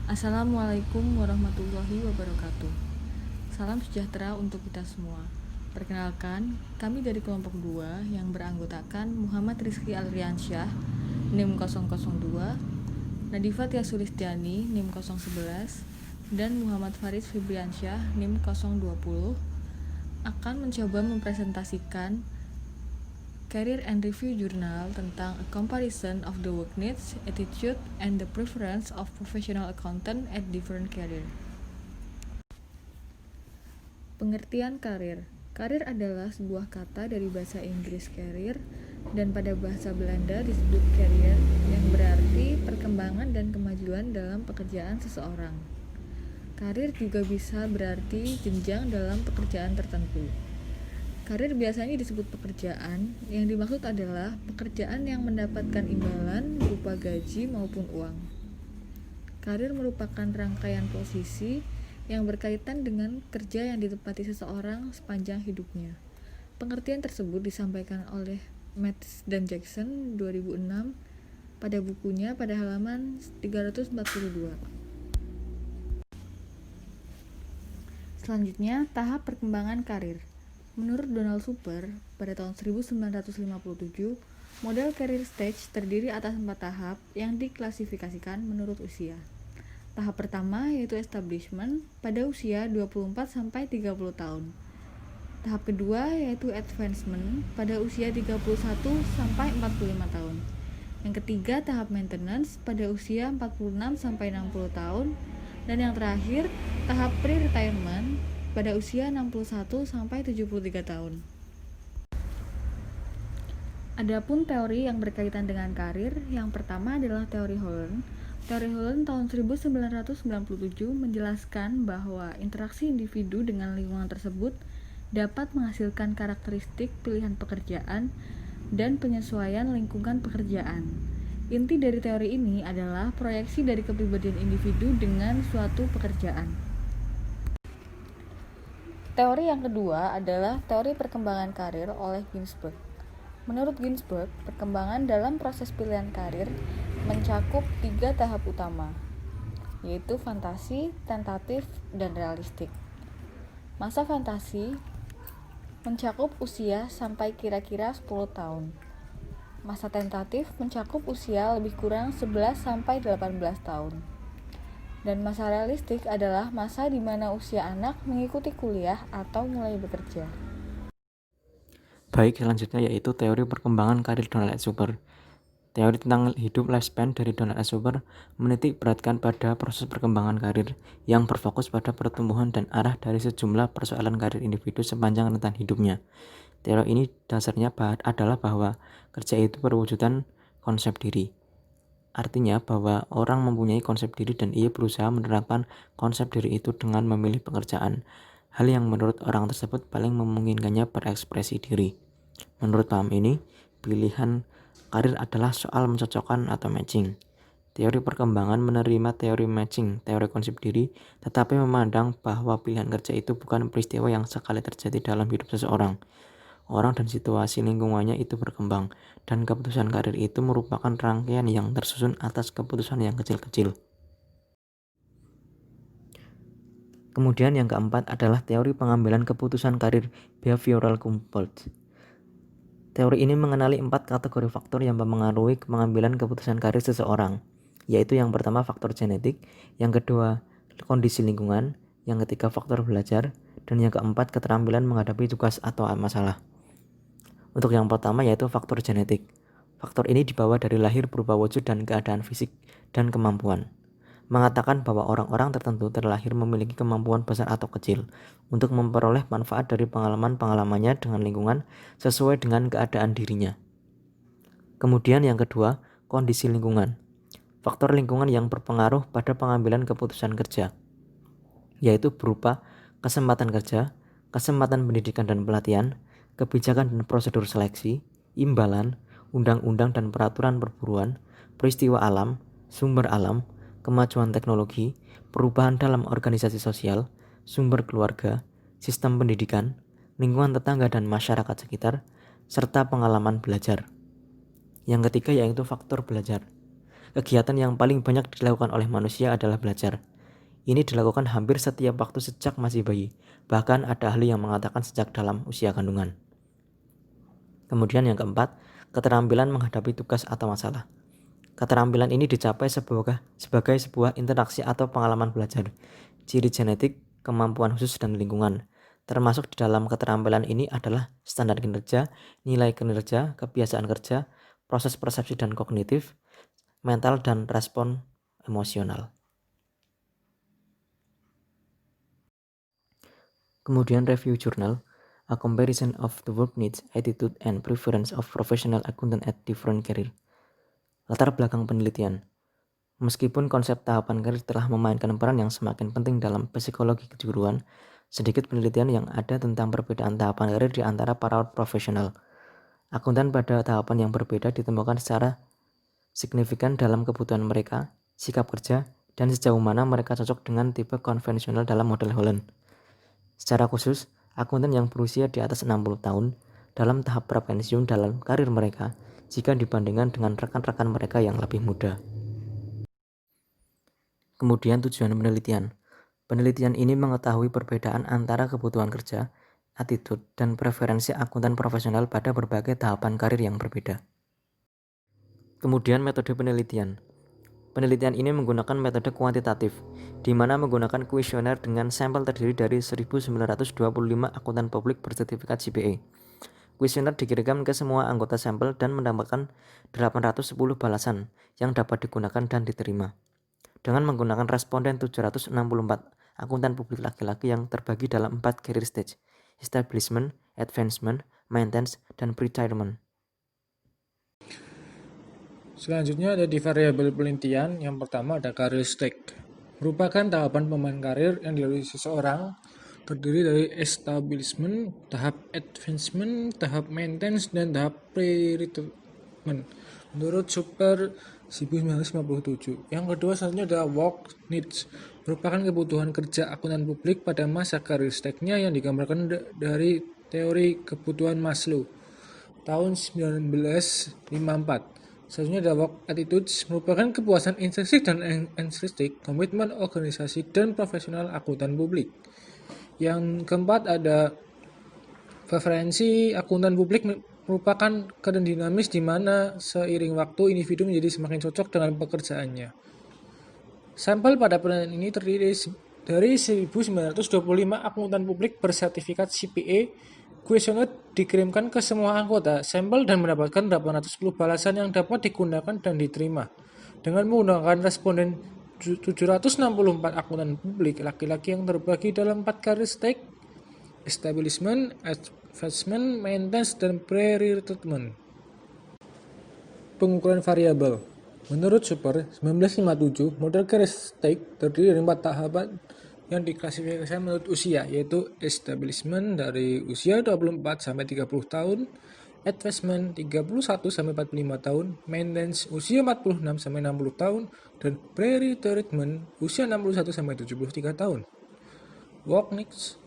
Assalamualaikum warahmatullahi wabarakatuh. Salam sejahtera untuk kita semua. Perkenalkan, kami dari kelompok 2 yang beranggotakan Muhammad Rizky Alriansyah, NIM 002, Nadifa Tia Sulistiani, NIM 011, dan Muhammad Faris Fibriansyah, NIM 020, akan mencoba mempresentasikan Career and Review Journal tentang a comparison of the work needs, attitude, and the preference of professional accountant at different career. Pengertian karir. Karir adalah sebuah kata dari bahasa Inggris career dan pada bahasa Belanda disebut career yang berarti perkembangan dan kemajuan dalam pekerjaan seseorang. Karir juga bisa berarti jenjang dalam pekerjaan tertentu. Karir biasanya disebut pekerjaan, yang dimaksud adalah pekerjaan yang mendapatkan imbalan berupa gaji maupun uang. Karir merupakan rangkaian posisi yang berkaitan dengan kerja yang ditempati seseorang sepanjang hidupnya. Pengertian tersebut disampaikan oleh Mattis dan Jackson 2006 pada bukunya pada halaman 342. Selanjutnya, tahap perkembangan karir. Menurut Donald Super, pada tahun 1957, model career stage terdiri atas 4 tahap yang diklasifikasikan menurut usia. Tahap pertama yaitu establishment pada usia 24-30 tahun. Tahap kedua yaitu advancement pada usia 31-45 tahun. Yang ketiga tahap maintenance pada usia 46-60 tahun. Dan yang terakhir tahap pre-retirement pada usia 61-73 tahun. Adapun teori yang berkaitan dengan karir, yang pertama adalah teori Holland. Teori Holland tahun 1997 menjelaskan bahwa interaksi individu dengan lingkungan tersebut dapat menghasilkan karakteristik pilihan pekerjaan dan penyesuaian lingkungan pekerjaan. Inti dari teori ini adalah proyeksi dari kepribadian individu dengan suatu pekerjaan. Teori yang kedua adalah teori perkembangan karir oleh Ginsberg. Menurut Ginsberg, perkembangan dalam proses pilihan karir mencakup 3 tahap utama, yaitu fantasi, tentatif, dan realistik. Masa fantasi mencakup usia sampai kira-kira 10 tahun. Masa tentatif mencakup usia lebih kurang 11-18 tahun. Dan masa realistik adalah masa di mana usia anak mengikuti kuliah atau mulai bekerja. Baik, selanjutnya yaitu teori perkembangan karir Donald S. Super. Teori tentang hidup lifespan dari Donald S. Super menitik beratkan pada proses perkembangan karir yang berfokus pada pertumbuhan dan arah dari sejumlah persoalan karir individu sepanjang rentan hidupnya. Teori ini dasarnya adalah bahwa kerja itu perwujudan konsep diri. Artinya bahwa orang mempunyai konsep diri dan ia berusaha menerapkan konsep diri itu dengan memilih pekerjaan. Hal yang menurut orang tersebut paling memungkinkannya berekspresi diri. Menurut paham ini, pilihan karir adalah soal mencocokkan atau matching. Teori perkembangan menerima teori matching, teori konsep diri, tetapi memandang bahwa pilihan kerja itu bukan peristiwa yang sekali terjadi dalam hidup seseorang. Orang dan situasi lingkungannya itu berkembang, dan keputusan karir itu merupakan rangkaian yang tersusun atas keputusan yang kecil-kecil. Kemudian yang keempat adalah teori pengambilan keputusan karir behavioral compulse. Teori ini mengenali 4 kategori faktor yang mempengaruhi pengambilan keputusan karir seseorang, yaitu yang pertama faktor genetik, yang kedua kondisi lingkungan, yang ketiga faktor belajar, dan yang keempat keterampilan menghadapi tugas atau masalah. Untuk yang pertama yaitu faktor genetik. Faktor ini dibawa dari lahir berupa wujud dan keadaan fisik dan kemampuan. Mengatakan bahwa orang-orang tertentu terlahir memiliki kemampuan besar atau kecil untuk memperoleh manfaat dari pengalaman-pengalamannya dengan lingkungan sesuai dengan keadaan dirinya. Kemudian yang kedua, kondisi lingkungan. Faktor lingkungan yang berpengaruh pada pengambilan keputusan kerja, yaitu berupa kesempatan kerja, kesempatan pendidikan dan pelatihan, kebijakan dan prosedur seleksi, imbalan, undang-undang dan peraturan perburuan, peristiwa alam, sumber alam, kemajuan teknologi, perubahan dalam organisasi sosial, sumber keluarga, sistem pendidikan, lingkungan tetangga dan masyarakat sekitar, serta pengalaman belajar. Yang ketiga yaitu faktor belajar. Kegiatan yang paling banyak dilakukan oleh manusia adalah belajar. Ini dilakukan hampir setiap waktu sejak masih bayi, bahkan ada ahli yang mengatakan sejak dalam usia kandungan. Kemudian yang keempat, keterampilan menghadapi tugas atau masalah. Keterampilan ini dicapai sebagai sebuah interaksi atau pengalaman belajar, ciri genetik, kemampuan khusus, dan lingkungan. Termasuk di dalam keterampilan ini adalah standar kinerja, nilai kinerja, kebiasaan kerja, proses persepsi dan kognitif, mental, dan respon emosional. Kemudian review jurnal, a comparison of the work needs, attitude, and preference of professional accountant at different career. Latar belakang penelitian. Meskipun konsep tahapan karir telah memainkan peran yang semakin penting dalam psikologi kejuruan, sedikit penelitian yang ada tentang perbedaan tahapan karir di antara para profesional. Akuntan pada tahapan yang berbeda ditemukan secara signifikan dalam kebutuhan mereka, sikap kerja, dan sejauh mana mereka cocok dengan tipe konvensional dalam model Holland. Secara khusus, akuntan yang berusia di atas 60 tahun dalam tahap prapensiun dalam karir mereka jika dibandingkan dengan rekan-rekan mereka yang lebih muda. Kemudian tujuan penelitian. Penelitian ini mengetahui perbedaan antara kebutuhan kerja, attitude, dan preferensi akuntan profesional pada berbagai tahapan karir yang berbeda. Kemudian metode penelitian. Penelitian ini menggunakan metode kuantitatif, di mana menggunakan kuesioner dengan sampel terdiri dari 1925 akuntan publik bersertifikat CPA. Kuesioner dikirimkan ke semua anggota sampel dan mendapatkan 810 balasan yang dapat digunakan dan diterima. Dengan menggunakan responden 764 akuntan publik laki-laki yang terbagi dalam 4 career stage, establishment, advancement, maintenance, dan retirement. Selanjutnya ada di variabel penelitian. Yang pertama ada career stage. Merupakan tahapan pemilihan karir yang dilalui seseorang, terdiri dari establishment, tahap advancement, tahap maintenance, dan tahap pre-retirement menurut Super 1957. Yang kedua selanjutnya adalah work needs, merupakan kebutuhan kerja akuntan publik pada masa karir stage-nya yang digambarkan dari teori kebutuhan Maslow tahun 1954. Selanjutnya ada work attitudes, merupakan kepuasan intrinsik dan ekstrinsik, komitmen organisasi dan profesional akuntan publik. Yang keempat ada preferensi akuntan publik, merupakan keadaan dinamis di mana seiring waktu individu menjadi semakin cocok dengan pekerjaannya. Sampel pada penelitian ini terdiri dari 1925 akuntan publik bersertifikat CPA. Kuesioner dikirimkan ke semua anggota sampel dan mendapatkan 810 balasan yang dapat digunakan dan diterima. Dengan menggunakan responden 764 akuntan publik laki-laki yang terbagi dalam 4 career stage, establishment, advancement, maintenance, dan pre-retirement. Pengukuran variabel. Menurut Super 1957, model career stage terdiri dari 4 tahapan yang diklasifikasikan menurut usia, yaitu establishment dari usia 24 sampai 30 tahun, advancement 31 sampai 45 tahun, maintenance usia 46 sampai 60 tahun, dan pre-retirement usia 61 sampai 73 tahun. Work needs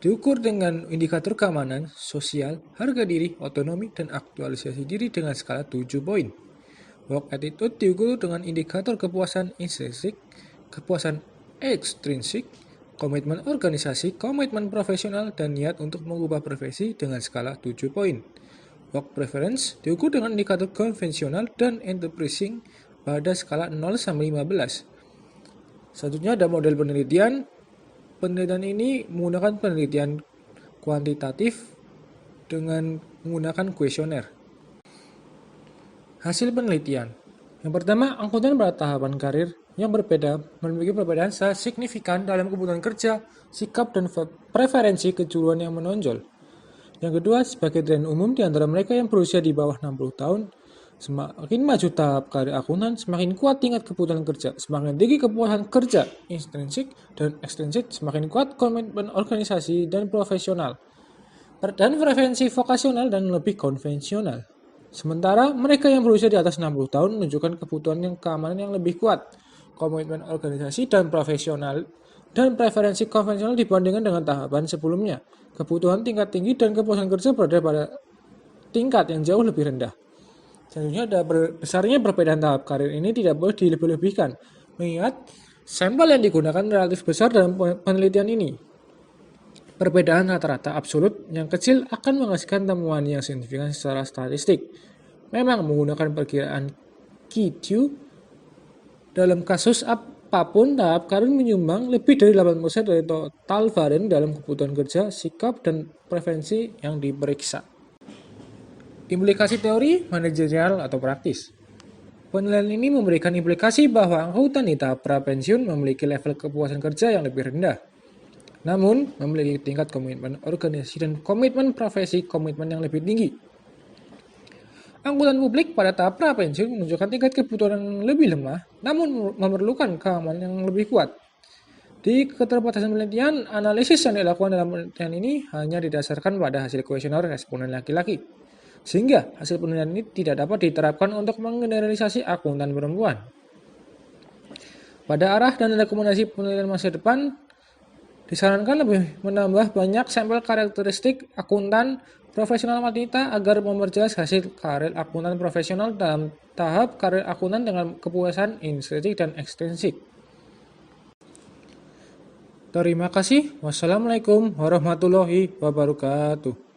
diukur dengan indikator keamanan, sosial, harga diri, otonomi, dan aktualisasi diri dengan skala 7 poin. Work attitude diukur dengan indikator kepuasan intrinsik, kepuasan ekstrinsik, komitmen organisasi, komitmen profesional, dan niat untuk mengubah profesi dengan skala 7 poin. Work preference diukur dengan indikator konvensional dan enterprising pada skala 0 sampai 15. Selanjutnya ada model penelitian. Penelitian ini menggunakan penelitian kuantitatif dengan menggunakan kuesioner. Hasil penelitian. Yang pertama, akuntan pada tahapan karir yang berbeda memiliki perbedaan secara signifikan dalam kebutuhan kerja, sikap, dan preferensi kejuruan yang menonjol. Yang kedua, sebagai tren umum di antara mereka yang berusia di bawah 60 tahun, semakin maju tahap karir akuntan, semakin kuat tingkat kebutuhan kerja, semakin tinggi kepuasan kerja intrinsik dan ekstrinsik, semakin kuat komitmen organisasi dan profesional, dan preferensi vokasional dan lebih konvensional. Sementara mereka yang berusia di atas 60 tahun menunjukkan kebutuhan yang keamanan yang lebih kuat, komitmen organisasi dan profesional, dan preferensi konvensional dibandingkan dengan tahapan sebelumnya. Kebutuhan tingkat tinggi dan kepuasan kerja berada pada tingkat yang jauh lebih rendah. Selanjutnya besarnya perbedaan tahap karir ini tidak boleh dilebih-lebihkan, mengingat sampel yang digunakan relatif besar dalam penelitian ini. Perbedaan rata-rata absolut yang kecil akan menghasilkan temuan yang signifikan secara statistik. Memang menggunakan perkiraan Q dalam kasus apapun tahap karir menyumbang lebih dari 8% dari total varian dalam kebutuhan kerja, sikap, dan preferensi yang diperiksa. Implikasi teori, manajerial, atau praktis. Penilaian ini memberikan implikasi bahwa akuntan di tahap pra-pensiun memiliki level kepuasan kerja yang lebih rendah. Namun, memiliki tingkat komitmen organisasi dan komitmen profesi komitmen yang lebih tinggi. Akuntan publik pada tahap pra-pensiun menunjukkan tingkat kebutuhan yang lebih lemah, namun memerlukan keamanan yang lebih kuat. Di keterbatasan penelitian, analisis yang dilakukan dalam penelitian ini hanya didasarkan pada hasil kuesioner responden laki-laki. Sehingga hasil penelitian ini tidak dapat diterapkan untuk menggeneralisasi akuntan perempuan. Pada arah dan rekomendasi penelitian masa depan, disarankan lebih menambah banyak sampel karakteristik akuntan profesional wanita agar memperjelas hasil karir akuntan profesional dalam tahap karir akuntan dengan kepuasan intrinsik dan ekstrinsik. Terima kasih. Wassalamualaikum warahmatullahi wabarakatuh.